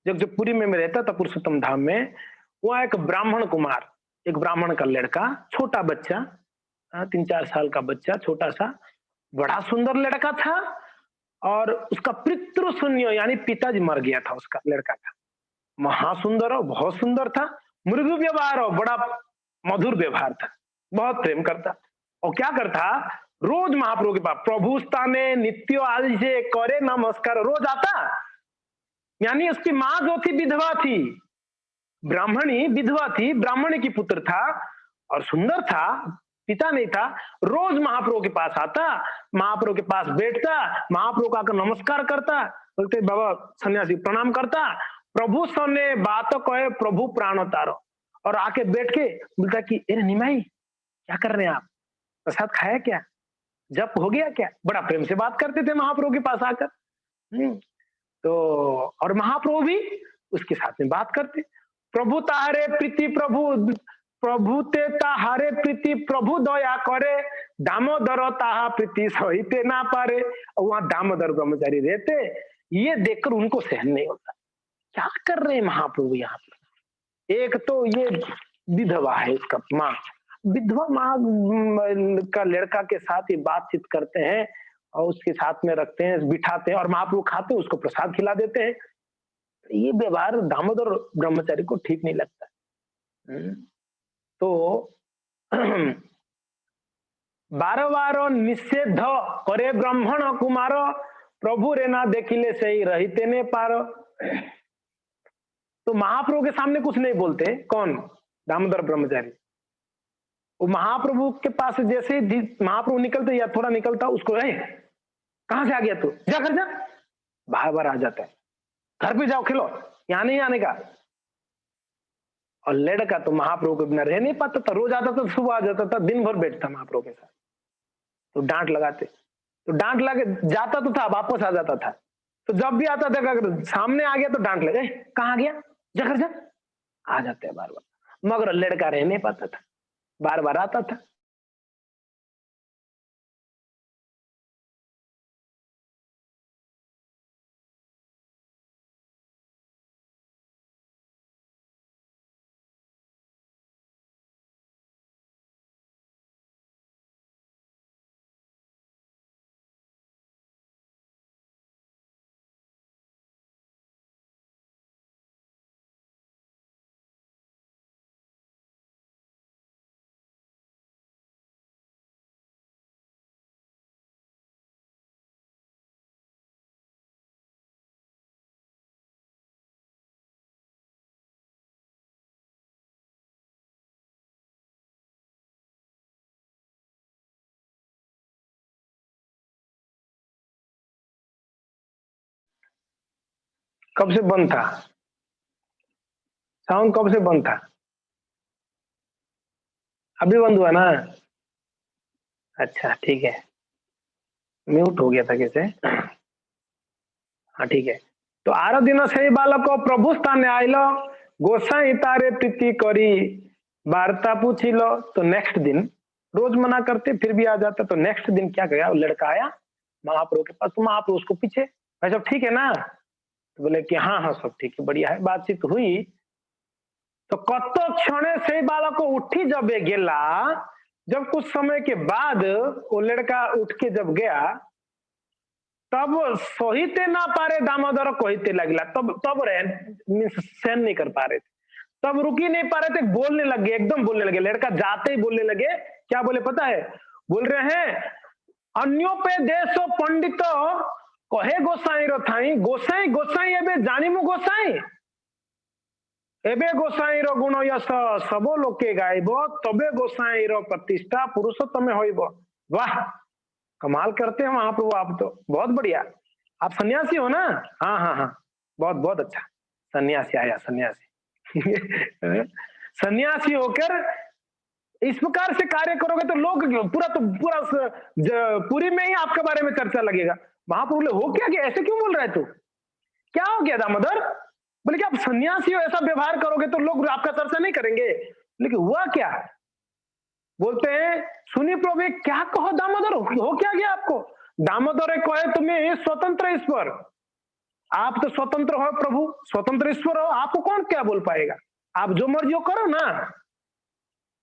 जब पुरी में मैं रहता था पुरुषोत्तम धाम में, वहां एक ब्राह्मण कुमार, एक ब्राह्मण का लड़का, छोटा बच्चा, 3-4 साल का बच्चा, छोटा सा, बड़ा सुंदर लड़का था, और उसका पितृ शून्य यानी पिताजी मर गया था उसका लड़का का, महासुंदर और बहुत सुंदर था, मृदु व्यवहार और बड़ा मधुर व्यवहार था, बहुत प्रेम करता। और क्या करता, रोज महाप्रभु के पास प्रभु स्थाने नित्य आदि से करे नमस्कार, रोज आता। यानी उसकी माँ जो थी विधवा थी, ब्राह्मणी विधवा थी, ब्राह्मणी की पुत्र था, और सुंदर था, पिता नहीं था, रोज महाप्रभु के पास आता, महाप्रभु के पास बैठता, महाप्रभु का आकर नमस्कार करता, बोलते बाबा सन्यासी प्रणाम करता, प्रभु सने बात कहे प्रभु प्राण तारो, और आके बैठ के बोलता कि अरे निमाई क्या कर रहे हैं आप, प्रसाद खाया क्या, जप हो गया क्या, बड़ा प्रेम से बात करते थे महाप्रभु के पास आकर। तो और महाप्रभु भी उसके साथ में बात करते, प्रभु तारे प्रीति प्रभु, प्रभु ते ताहारे प्रीति प्रभु दया करे, दामोदर ताहा प्रीति सहिते ना पारे। और वहां दामोदर ब्रह्मचारी रहते, ये देखकर उनको सहन नहीं होता, क्या कर रहे हैं महाप्रभु यहाँ पर। एक तो ये विधवा है, इसका माँ, विधवा माँ का लड़का के साथ ही बातचीत करते हैं और उसके साथ में रखते हैं, बिठाते हैं, और महाप्रभु खाते हैं, उसको प्रसाद खिला देते हैं। ये व्यवहार दामोदर ब्रह्मचारी को ठीक नहीं लगता। तो बार बार निषेध करे ब्राह्मण कुमार, प्रभु रे ना देखिले से ही रहते ने पार। तो महाप्रभु के सामने कुछ नहीं बोलते, कौन, दामोदर ब्रह्मचारी। वो महाप्रभु के पास जैसे ही महाप्रभु निकलते या थोड़ा निकलता, उसको कहां से आ गया तू, जा घर जा, बार बार आ जाता है, घर पे जाओ खिलो, यहां नहीं आने का। और लड़का तो महाप्रभु के बिना रह नहीं पाता था, रोज आता था, सुबह आ जाता था, दिन भर बैठता महाप्रभु के साथ। तो डांट लगाते, तो डांट लगे जाता तो था, वापस आ जाता था। तो जब भी आता था, अगर सामने आ गया तो डांट लगे, कहां गया, जा घर जा, आ जाते हैं बार बार। मगर लड़का रह नहीं पाता था, बार बार आता था। कब से बंद था साउंड, कब से बंद था, अभी बंद हुआ ना, अच्छा ठीक है, म्यूट हो गया था कैसे, हाँ ठीक है। तो 8 दिन से बालक प्रभु स्थान आइल, गोसाई तारे प्रीति करी वार्ता पूछिल। तो नेक्स्ट दिन रोज मना करते, फिर भी आ जाता। तो नेक्स्ट दिन क्या गया, लड़का आया महाप्रभु के पास, तो महाप्रभु उसको पीछे, भाई सब ठीक है ना, तो बोले कि हाँ हाँ सब ठीक है, बढ़िया है। बातचीत हुई तो कत क्षण से बालक उठी जब गेला, जब कुछ समय के बाद वो लड़का उठ के जब गया, तब सहिते ना पारे दामोदर कहते लगला, तब सहन नहीं कर पा रहे थे, तब रुक ही नहीं पा रहे थे, बोलने लगे, एकदम बोलने लगे। लड़का जाते ही बोलने लगे, क्या बोले पता है, बोल रहे हैं अन्यों पे देशो पंडित कहे गोसाई रो थाई, गोसाई गोसाई एबे जानिमु गोसाई, एबे गोसाई रो गुण यश सबो लोके गाइबो, तबे गोसाई रो प्रतिष्ठा पुरुषोत्तम होइबो। वाह, कमाल करते हैं महाप्रभु, आप तो बहुत बढ़िया। आप सन्यासी हो ना, हाँ हाँ हाँ, बहुत बहुत अच्छा, सन्यासी आया, सन्यासी सन्यासी होकर इस प्रकार से कार्य करोगे तो लोग पूरा पूरी में ही आपके बारे में चर्चा लगेगा। महाप्रभु बोले हो क्या गया, ऐसे क्यों बोल रहा है तू, क्या हो गया दामोदर, बोले कि आप सन्यासी हो, ऐसा व्यवहार करोगे तो लोग आपका चर्चा नहीं करेंगे। लेकिन हुआ क्या, बोलते हैं सुनी प्रभु क्या कहो दामोदर, हो क्या गया आपको। दामोदर कहे तुम्हें स्वतंत्र ईश्वर, आप तो स्वतंत्र हो प्रभु, स्वतंत्र ईश्वर हो, आपको कौन क्या बोल पाएगा, आप जो मर्जी करो ना,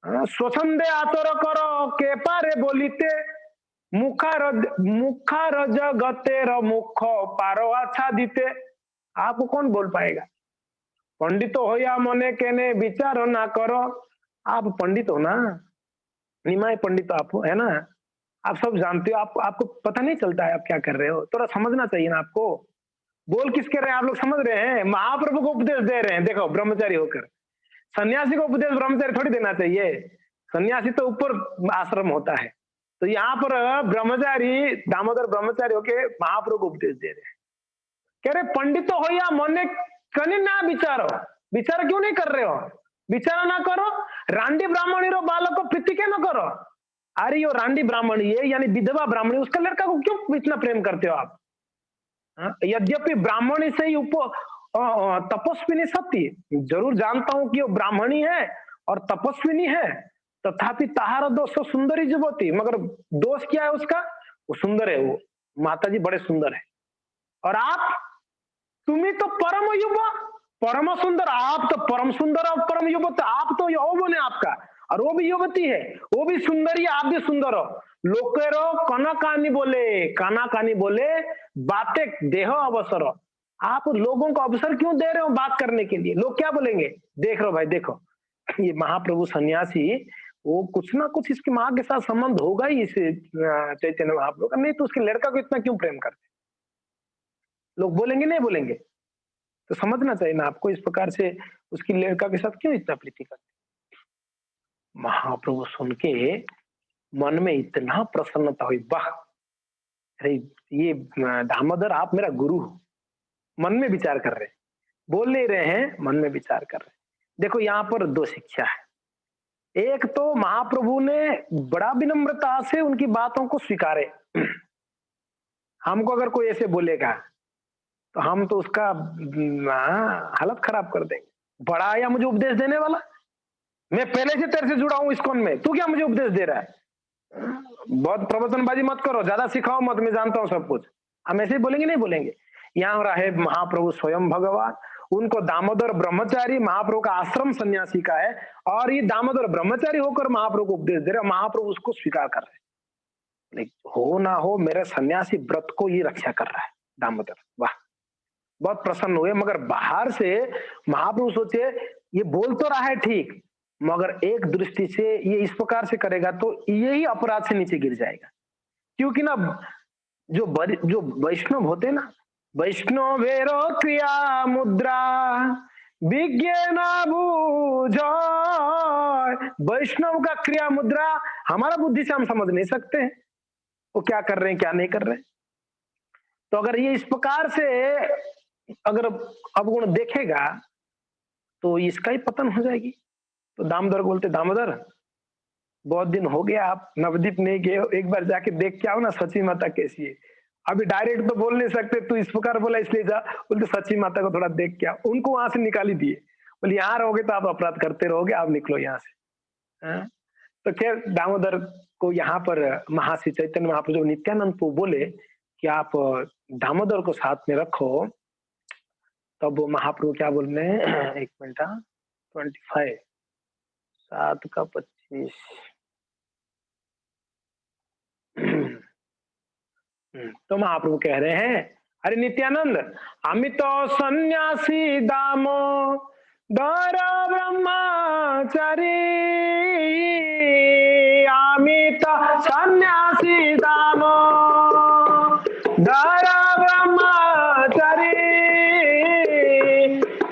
स्वच्छंदे आचर करो के पारे बोलीते, मुखार जगतेर मुख पारो अच्छा दीते, आपको कौन बोल पाएगा। पंडित हो या मने केने विचार ना करो, आप पंडित हो ना, निमाय पंडित आप है ना, आप सब जानते हो, आपको पता नहीं चलता है आप क्या कर रहे हो, थोड़ा समझना चाहिए ना आपको। बोल किसके रहे हैं आप लोग, समझ रहे हैं, महाप्रभु को उपदेश दे रहे हैं, देखो ब्रह्मचारी होकर, सन्यासी को उपदेश ब्रह्मचारी थोड़ी देना चाहिए। सन्यासी तो ऊपर आश्रम होता है। तो यहाँ पर ब्रह्मचारी, दामोदर ब्रह्मचारी होके महाप्रभु को उपदेश दे रहे हैं। कह रहे पंडित हो या मने कने ना विचारो, विचार क्यों नहीं कर रहे हो? विचार ना करो, रांडी ब्राह्मणी रो बालक को प्रीति क्या ना करो। अरे यो रांडी ब्राह्मणी है यानी विधवा ब्राह्मणी, उसका लड़का को क्यों इतना प्रेम करते हो आप? यद्यपि ब्राह्मणी से ही तपस्विनी सती, जरूर जानता हूं कि वो ब्राह्मणी है और तपस्विनी है, तथापि ताहार दोष सुंदरी जुवती, मगर दोष क्या है उसका? वो सुंदर है, वो माता जी बड़े सुंदर है। और आप, तुम्ही तो परम युवा, परम सुंदर, आप तो परम सुंदर और परम युवती, आप तो यौवन है आपका, और वो भी युवती है, वो भी सुंदरी, आप भी सुंदर हो। लोकेरो कना कानी बोले, काना कानी बोले बातें देहो अवसर। आप लोगों को अवसर क्यों दे रहे हो बात करने के लिए? लोग क्या बोलेंगे? देख रहे हो भाई, देखो ये महाप्रभु सन्यासी, वो कुछ ना कुछ इसकी माँ के साथ संबंध होगा ही इस चैतन्य महाप्रभु का, नहीं तो उसके लड़का को इतना क्यों प्रेम करते? लोग बोलेंगे नहीं बोलेंगे? तो समझना चाहिए ना आपको, इस प्रकार से उसकी लड़का के साथ क्यों इतना प्रीति करते? महाप्रभु सुन के मन में इतना प्रसन्नता हुई, वाह, अरे ये दामोदर आप मेरा गुरु हो। मन में विचार कर रहे, बोल नहीं रहे हैं, मन में विचार कर रहे। देखो यहाँ पर दो शिक्षा है। एक तो महाप्रभु ने बड़ा विनम्रता से उनकी बातों को स्वीकारे। हमको अगर कोई ऐसे बोलेगा तो हम तो उसका हालत खराब कर देंगे। बड़ा आया मुझे उपदेश देने वाला, मैं पहले से तेरे से जुड़ा हूं इस्कॉन में, तू क्या मुझे उपदेश दे रहा है? बहुत प्रवचनबाजी मत करो, ज्यादा सिखाओ मत, मैं जानता हूं सब कुछ। हम ऐसे ही बोलेंगे नहीं बोलेंगे? यहाँ रहे महाप्रभु स्वयं भगवान, उनको दामोदर ब्रह्मचारी, महाप्रभु का आश्रम सन्यासी का है, और ये दामोदर ब्रह्मचारी होकर महाप्रभु को उपदेश दे रहे, महाप्रभु उसको स्वीकार कर रहे। हो ना हो मेरे सन्यासी व्रत को ये रक्षा कर रहा है दामोदर, वाह, बहुत प्रसन्न हुए। मगर बाहर से महाप्रभु सोचे ये बोल तो रहा है ठीक, मगर एक दृष्टि से ये इस प्रकार से करेगा तो यही अपराध से नीचे गिर जाएगा। क्योंकि ना जो वैष्णव होते ना, वैष्णवेरो क्रिया मुद्रा विज्ञान बूझ, वैष्णव का क्रिया मुद्रा हमारा बुद्धि से हम समझ नहीं सकते हैं वो क्या कर रहे हैं क्या नहीं कर रहे हैं। तो अगर ये इस प्रकार से अगर अवगुण देखेगा तो इसका ही पतन हो जाएगी। तो दामोदर बोलते, दामोदर बहुत दिन हो गया आप नवदीप नहीं गए, एक बार जाके देख के आओ ना सची माता कैसी है। अभी डायरेक्ट तो बोल नहीं सकते, तू इस प्रकार बोला इसलिए जा, बोलते सची माता को थोड़ा देख के आओ। उनको वहां से निकाली दिए, बोले यहाँ रहोगे तो आप अपराध करते रहोगे, आप निकलो यहाँ से। तो खैर दामोदर को यहाँ पर महाश्री चैतन्य महाप्रभु नित्यानंद को बोले कि आप दामोदर को साथ में रखो। तब महाप्रभु क्या बोल रहे हैं, एक मिनट, 25 7 का 25 तो महाप्रभु कह रहे हैं, अरे नित्यानंद, अमित सन्यासी दामो दर ब्रह्मचारी, अमित सन्यासी दामो दर ब्रह्मचारी,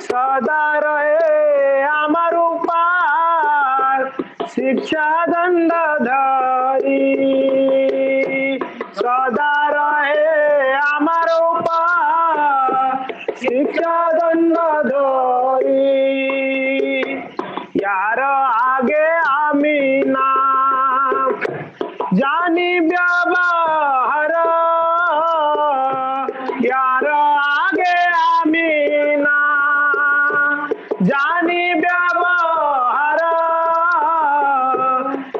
सदा रहे अमर उपार शिक्षा दंड धारी, सदा रहे अमर उपार शिक्षा दंड धारी। यार आगे आमी ना जानी व्यवहार, यार आगे आमी ना जानी व्यवहार,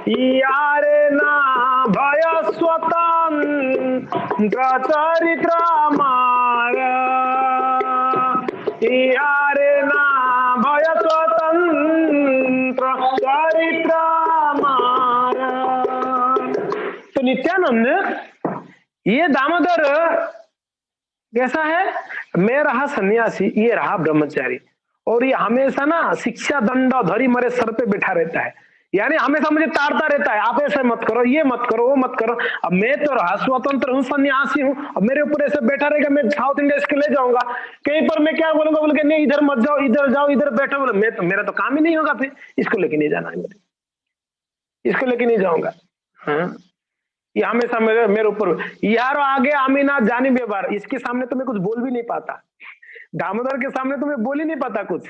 यारे ना भय स्वतंत्र चरित्र मार, यारे ना भय स्वतंत्र चरित्र मार। तो नित्यानंद, ये दामोदर कैसा है? मैं रहा सन्यासी, ये रहा ब्रह्मचारी, और ये हमेशा ना शिक्षा दंड धरी मेरे सर पे बैठा रहता है, यानी हमेशा मुझे ताड़ता रहता है, आप ऐसे मत करो, ये मत करो, वो मत करो। अब मैं तो रहा स्वतंत्र हूँ, सन्यासी हूँ, अब मेरे ऊपर ऐसे बैठा रहेगा, मैं साउथ इंडिया इसके ले जाऊंगा, कहीं पर मैं क्या बोलूंगा, बोल के नहीं इधर मत जाओ, इधर जाओ, इधर बैठो, बोले मैं तो, मेरा तो काम ही नहीं होगा, फिर इसको लेके नहीं जाना है मुझे। इसको लेके नहीं जाऊंगा। हाँ, ये हमेशा मेरे मेरे ऊपर यार आगे आमीना जानी व्यवहार, इसके सामने तो मैं कुछ बोल भी नहीं पाता। दामोदर के सामने तो मैं बोल ही नहीं पाता कुछ।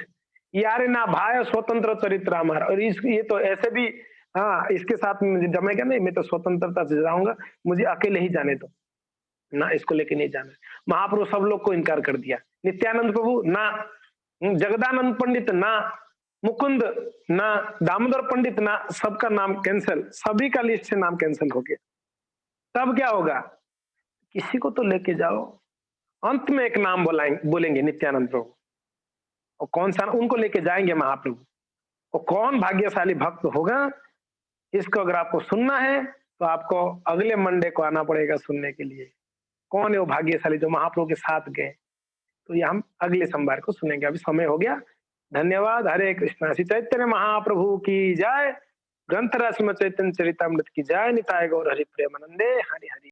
यार ना भाई स्वतंत्र चरित्र हमारा, और इस ये तो ऐसे भी हाँ, इसके साथ में मुझे जमेगा नहीं, मैं तो स्वतंत्रता से जाऊंगा, मुझे अकेले ही जाने दो। ना इसको लेके नहीं जाना। महाप्रभु सब लोग को इनकार कर दिया। नित्यानंद प्रभु ना, जगदानंद पंडित ना, मुकुंद ना, दामोदर पंडित ना, सबका नाम कैंसिल, सभी का लिस्ट से नाम कैंसिल हो गया। तब क्या होगा? किसी को तो लेके जाओ। अंत में एक नाम बोलेंगे नित्यानंद प्रभु, और कौन सा उनको लेके जाएंगे महाप्रभु। और कौन भाग्यशाली भक्त होगा, इसको अगर आपको सुनना है तो आपको अगले मंडे को आना पड़ेगा सुनने के लिए। कौन है वो भाग्यशाली जो महाप्रभु के साथ गए? तो ये हम अगले सोमवार को सुनेंगे। अभी समय हो गया। धन्यवाद। हरे कृष्णा। श्री चैतन्य महाप्रभु की जय। ग्रंथ राज श्रीमद् चैतन्य चरितामृत की जय। निताय गौर हरि प्रेमानंदे। हरि हरि।